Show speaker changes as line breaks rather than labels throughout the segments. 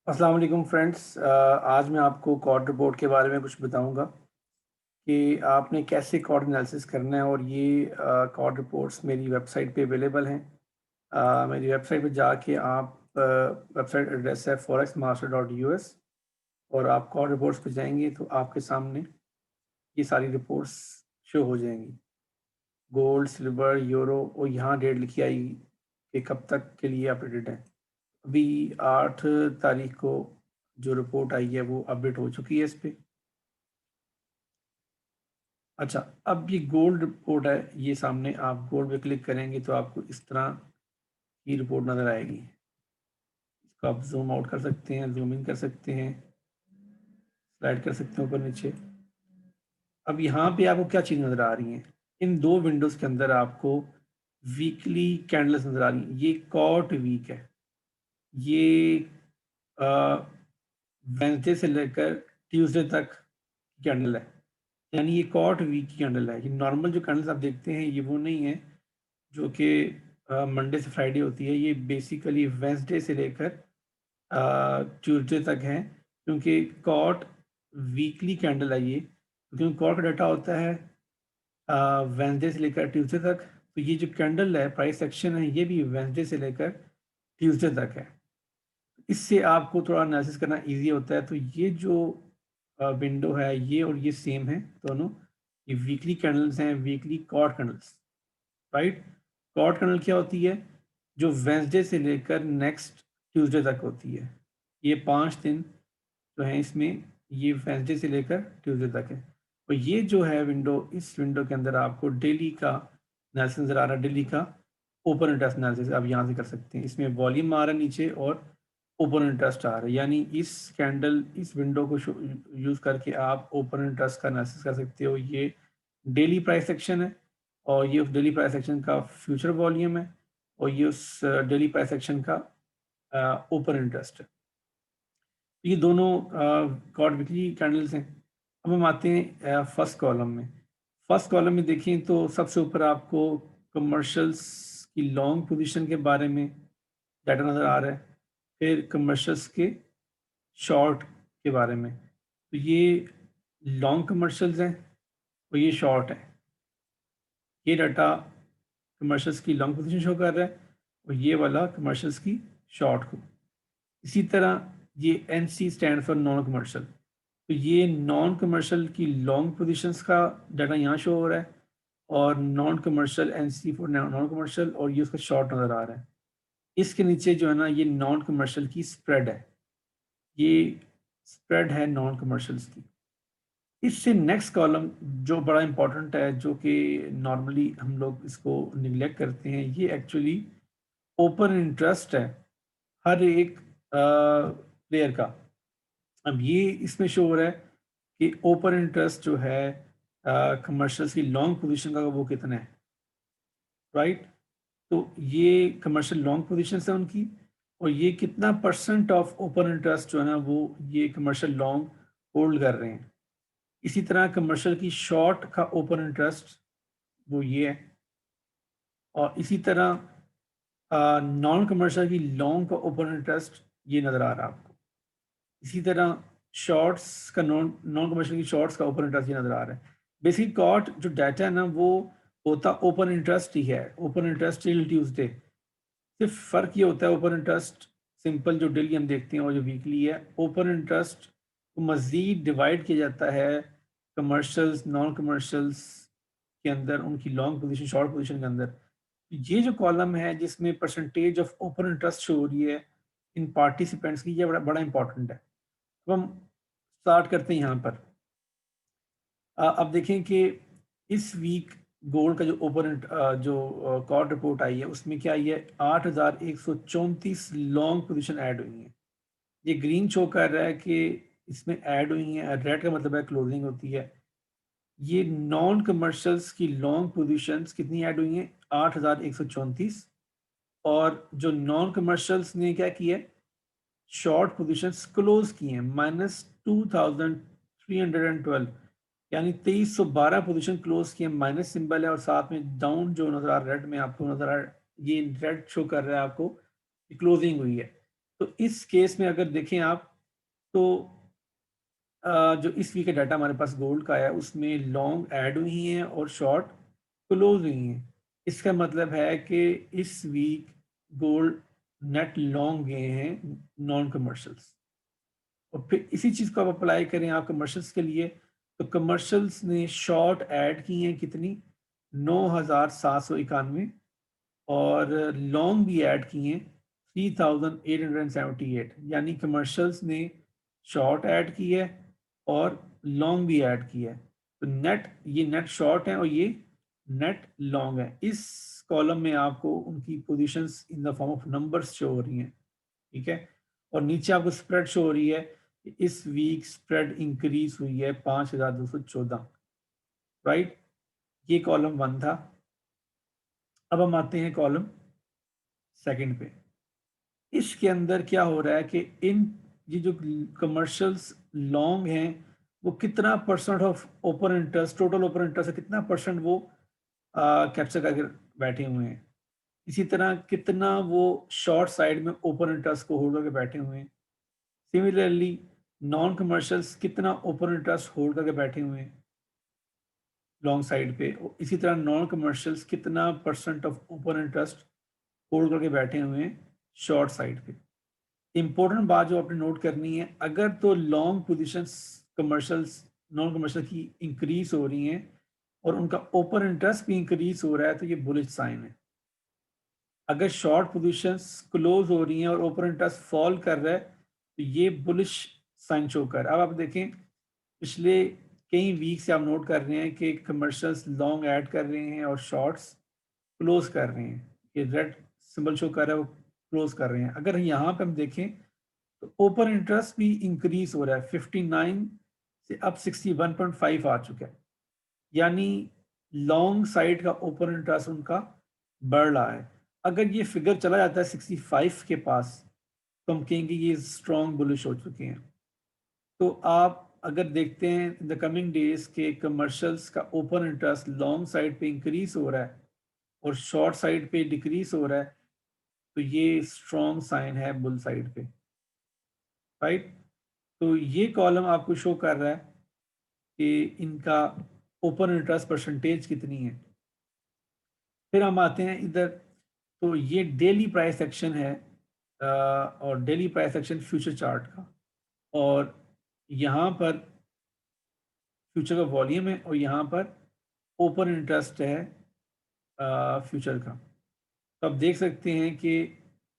अस्सलाम वालेकुम फ्रेंड्स। आज मैं आपको कॉर्ड रिपोर्ट के बारे में कुछ बताऊंगा कि आपने कैसे कॉर्ड एनालिसिस करना है। और ये कॉर्ड रिपोर्ट्स मेरी वेबसाइट पे अवेलेबल हैं। मेरी वेबसाइट पे जाके आप वेबसाइट एड्रेस है forexmaster.us और आप कॉर्ड रिपोर्ट्स पे जाएंगे तो आपके सामने ये सारी रिपोर्ट्स शो हो जाएंगी। गोल्ड, सिल्वर, यूरो और यहाँ डेट लिखी आएगी कि कब तक के लिए अपडेटेड है। अभी 8 तारीख को जो रिपोर्ट आई है वो अपडेट हो चुकी है इस पे। अच्छा, अब ये गोल्ड रिपोर्ट है, ये सामने आप गोल्ड पे क्लिक करेंगे तो आपको इस तरह की रिपोर्ट नज़र आएगी। इसको आप जूम आउट कर सकते हैं, जूम इन कर सकते हैं, स्लाइड कर सकते हैं ऊपर नीचे। अब यहाँ पे आपको क्या चीज़ नज़र आ रही है, इन दो विंडोज़ के अंदर आपको वीकली कैंडल्स नज़र आ रही हैं। ये कॉट वीक है, ये वेंसडे से लेकर ट्यूसडे तक कैंडल है, यानी ये कॉट वीक की कैंडल है। ये नॉर्मल जो कैंडल्स आप देखते हैं ये वो नहीं है जो कि मंडे से फ्राइडे होती है। ये बेसिकली वेंसडे से लेकर ट्यूसडे तक है, क्योंकि कॉट वीकली कैंडल है ये। क्योंकि कॉट का डाटा होता है वेंसडे से लेकर ट्यूसडे तक, तो ये जो कैंडल है, प्राइस एक्शन है, ये भी वेंसडे से लेकर ट्यूसडे तक है। इससे आपको थोड़ा एनालिसिस करना इजी होता है। तो ये जो विंडो है ये और ये सेम है दोनों। ये वीकली कैंडल्स हैं, weekly cord candles, right. Cord candle क्या होती है, जो वेंसडे से लेकर नेक्स्ट ट्यूसडे तक होती है। ये 5 दिन जो है इसमें, ये वेंसडे से लेकर ट्यूसडे तक है। और ये जो है विंडो, इस विंडो के अंदर आपको डेली का एनालिसिस नजर आ रहा है। डेली का ओपन इंटरेस्ट एनालिसिस आप यहाँ से कर सकते हैं। इसमें वॉल्यूम आ रहा है नीचे और ओपन इंटरेस्ट आ रहा है, यानी इस कैंडल, इस विंडो को यूज़ करके आप ओपन इंटरेस्ट का एनालिसिस कर सकते हो। ये डेली प्राइस एक्शन है और ये उस डेली प्राइस एक्शन का फ्यूचर वॉल्यूम है और ये उस डेली प्राइस एक्शन का ओपन इंटरेस्ट है। ये दोनों कॉर्ड वीकली कैंडल्स हैं। अब हम आते हैं फर्स्ट कॉलम में। फर्स्ट कॉलम में देखें तो सबसे ऊपर आपको कमर्शियल्स की लॉन्ग पोजीशन के बारे में डाटा नज़र आ रहा है, फिर कमर्शियल्स के शॉर्ट के बारे में। तो ये लॉन्ग कमर्शियल्स हैं और ये शॉर्ट है। ये डाटा कमर्शियल्स की लॉन्ग पोजीशन शो कर रहा है और ये वाला कमर्शियल्स की शॉर्ट को। इसी तरह ये NC stand for non commercial, तो ये नॉन कमर्शियल की लॉन्ग पोजीशंस का डाटा यहाँ शो हो रहा है और non commercial NC for non commercial, और ये उसका शॉर्ट नज़र आ रहा है। इसके नीचे जो है ना, ये नॉन कमर्शियल की स्प्रेड है, ये स्प्रेड है नॉन कमर्शियल्स की। इससे नेक्स्ट कॉलम जो बड़ा इंपॉर्टेंट है, जो कि नॉर्मली हम लोग इसको निगलेक्ट करते हैं, ये एक्चुअली ओपन इंटरेस्ट है हर एक प्लेयर का। अब ये इसमें शो हो रहा है कि ओपन इंटरेस्ट जो है कमर्शियल्स की लॉन्ग पोजीशन का वो कितना है, राइट। तो ये कमर्शियल लॉन्ग पोजीशन है उनकी, और ये कितना परसेंट ऑफ ओपन इंटरेस्ट जो है ना वो ये कमर्शियल लॉन्ग होल्ड कर रहे हैं। इसी तरह कमर्शियल की शॉर्ट का ओपन इंटरेस्ट वो ये है, और इसी तरह नॉन कमर्शियल की लॉन्ग का ओपन इंटरेस्ट ये नज़र आ रहा है आपको। इसी तरह शॉर्ट्स का नॉन नॉन कमर्शियल की शॉर्ट्स का ओपन इंटरेस्ट ये नज़र आ रहा है। बेसिकली कॉट जो डाटा है ना वो होता ओपन इंटरेस्ट ही है, ओपन इंटरेस्ट टिल ट्यूसडे। सिर्फ फ़र्क ये होता है, ओपन इंटरेस्ट सिंपल जो डेली हम देखते हैं और जो वीकली है, ओपन इंटरेस्ट को मज़ीद डिवाइड किया जाता है कमर्शियल्स नॉन कमर्शियल्स के अंदर, उनकी लॉन्ग पोजीशन शॉर्ट पोजीशन के अंदर। ये जो कॉलम है जिसमें percentage of open interest show हो रही है इन पार्टिसिपेंट्स की, ये बड़ा बड़ा इंपॉर्टेंट है। अब हम स्टार्ट करते हैं यहाँ पर। अब देखें कि इस वीक गोल्ड का जो ओपन जो कॉर्ड रिपोर्ट आई है उसमें क्या आई है, 8,134 लॉन्ग पोजीशन ऐड हुई हैं। ये ग्रीन शो कर रहा है कि इसमें ऐड हुई हैं, रेड का मतलब है क्लोजिंग होती है। ये नॉन कमर्शियल्स की लॉन्ग पोजीशंस कितनी ऐड हुई हैं, 8,134। और जो नॉन कमर्शियल्स ने क्या किया है, शॉर्ट पोजीशंस क्लोज की हैं -2,312, यानी 2312 पोजीशन क्लोज की है। माइनस सिंबल है और साथ में डाउन जो नजर आ रहा है रेड में आपको नजर आ रहा है, ये रेड शो कर रहा है आपको कि क्लोजिंग हुई है। तो इस केस में अगर देखें आप तो जो इस वीक का डाटा हमारे पास गोल्ड का है उसमें लॉन्ग ऐड हुई हैं और शॉर्ट क्लोज हुई हैं। इसका मतलब है कि इस वीक गोल्ड नेट लॉन्ग गए हैं नॉन कमर्शियल्स। और फिर इसी चीज़ को आप अप्लाई करें आप कमर्शियल्स के लिए, तो कमर्शियल्स ने शॉर्ट ऐड की हैं कितनी 9,791 और लॉन्ग भी ऐड किए हैं 3,878। यानी कमर्शियल्स ने शॉर्ट ऐड की है और लॉन्ग भी ऐड किया है। तो नेट ये नेट शॉर्ट है और ये नेट लॉन्ग है। इस कॉलम में आपको उनकी positions in the form of numbers show हो रही हैं, ठीक है। और नीचे आपको स्प्रेड शो हो रही है कि इस वीक स्प्रेड इंक्रीज हुई है 5,214, राइट। ये कॉलम 1 था। अब हम आते हैं कॉलम सेकंड पे। इसके अंदर क्या हो रहा है कि इन ये जो कमर्शियल्स लॉन्ग हैं वो कितना percent of open interest, total open interest है कितना परसेंट वो कैप्चर करके बैठे हुए हैं। इसी तरह कितना वो शॉर्ट साइड में ओपन इंटरेस्ट को होल्ड करके बैठे हुए हैं। सिमिलरली नॉन कमर्शियल्स कितना ओपन इंटरेस्ट होल्ड करके बैठे हुए हैं लॉन्ग साइड पे। इसी तरह नॉन कमर्शियल्स कितना percent of open interest hold करके बैठे हुए हैं शॉर्ट साइड पे। इंपॉर्टेंट बात जो आपने नोट करनी है, अगर तो long positions commercials non commercial की इंक्रीज हो रही हैं और उनका ओपन इंटरेस्ट भी इंक्रीज हो रहा है तो ये बुलिश साइन है। अगर शॉर्ट पोजीशंस क्लोज हो रही हैं और ओपन इंटरेस्ट फॉल कर रहा है तो ये बुलिश साइन शो कर। अब आप देखें पिछले कई वीक से आप नोट कर रहे हैं कि कमर्शियल्स लॉन्ग ऐड कर रहे हैं और शॉर्ट्स क्लोज कर रहे हैं। ये रेड सिंबल शो कर रहा है वो क्लोज कर रहे हैं। अगर यहाँ पे हम देखें तो ओपन इंटरेस्ट भी इंक्रीज हो रहा है 59 से अब 61.5 आ चुका है। यानी लॉन्ग साइड का ओपन इंटरेस्ट उनका बढ़ रहा है। अगर ये फिगर चला जाता है 65 के पास तो हम कहेंगे ये स्ट्रॉन्ग बुलिश हो चुके हैं। तो आप अगर देखते हैं इन द कमिंग डेज के कमर्शियल्स का ओपन इंटरेस्ट लॉन्ग साइड पे इंक्रीज हो रहा है और शॉर्ट साइड पे डिक्रीज हो रहा है तो ये स्ट्रॉन्ग साइन है बुल साइड पे, राइट। तो ये कॉलम आपको शो कर रहा है कि इनका ओपन इंटरेस्ट परसेंटेज कितनी है। फिर हम आते हैं इधर, तो ये डेली प्राइस एक्शन है और daily price action future chart का। और यहाँ पर फ्यूचर का वॉल्यूम है और यहाँ पर ओपन इंटरेस्ट है फ्यूचर का। तो आप देख सकते हैं कि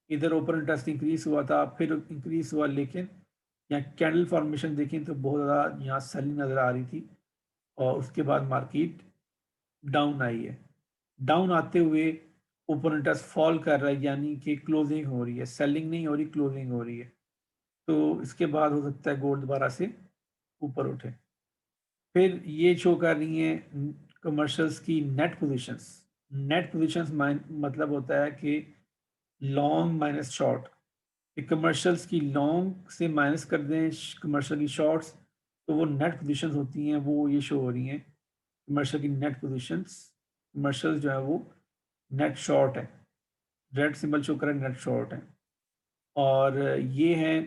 इधर ओपन इंटरेस्ट इंक्रीज हुआ था फिर इंक्रीज हुआ, लेकिन यहाँ कैंडल फॉर्मेशन देखें तो बहुत ज़्यादा यहाँ सेलिंग नज़र आ रही थी और उसके बाद मार्केट डाउन आई है। डाउन आते हुए ओपन इंटरेस्ट फॉल कर रहा है यानी कि क्लोजिंग हो रही है, सेलिंग नहीं हो रही क्लोजिंग हो रही है। तो इसके बाद हो सकता है गोल्ड दोबारा से ऊपर उठे। फिर ये शो कर रही है कमर्शियल्स की नेट पोजीशंस। नेट पोजीशंस मतलब होता है कि लॉन्ग माइनस शॉर्ट। कमर्शियल्स की लॉन्ग से माइनस कर दें कमर्शियल की शॉर्ट्स तो वो नेट पोजीशंस होती हैं वो ये शो हो रही हैं। कमर्शियल की नेट पोजीशंस, कमर्शियल जो है वो नेट शॉर्ट है, रेड सिंबल शो कर रहा है नेट शॉर्ट है। और ये है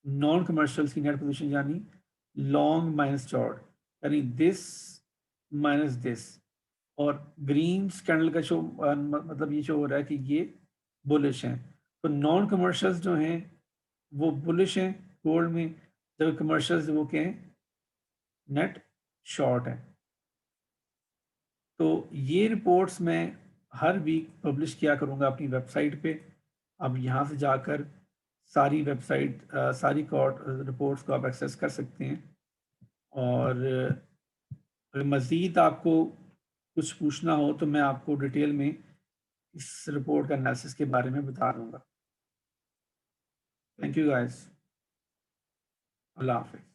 नॉन कमर्शियल्स की नेट पोजीशन यानी लॉन्ग माइनस शॉर्ट, यानी दिस माइनस दिस। और ग्रीन कैंडल का शो मतलब ये शो हो रहा है कि ये बुलिश हैं। तो नॉन कमर्शियल्स जो हैं वो बुलिश हैं गोल्ड में, जब कमर्शियल्स वो क्या हैं नेट शॉर्ट है। तो ये रिपोर्ट्स मैं हर वीक पब्लिश किया करूँगा अपनी वेबसाइट पे। आप यहाँ से जाकर सारी वेबसाइट सारी कॉर्ट रिपोर्ट्स को आप एक्सेस कर सकते हैं। और अगर मज़ीद आपको कुछ पूछना हो तो मैं आपको डिटेल में इस रिपोर्ट का एनालिसिस के बारे में बता दूँगा। Thank you guys. अल्लाह हाफ़िज़।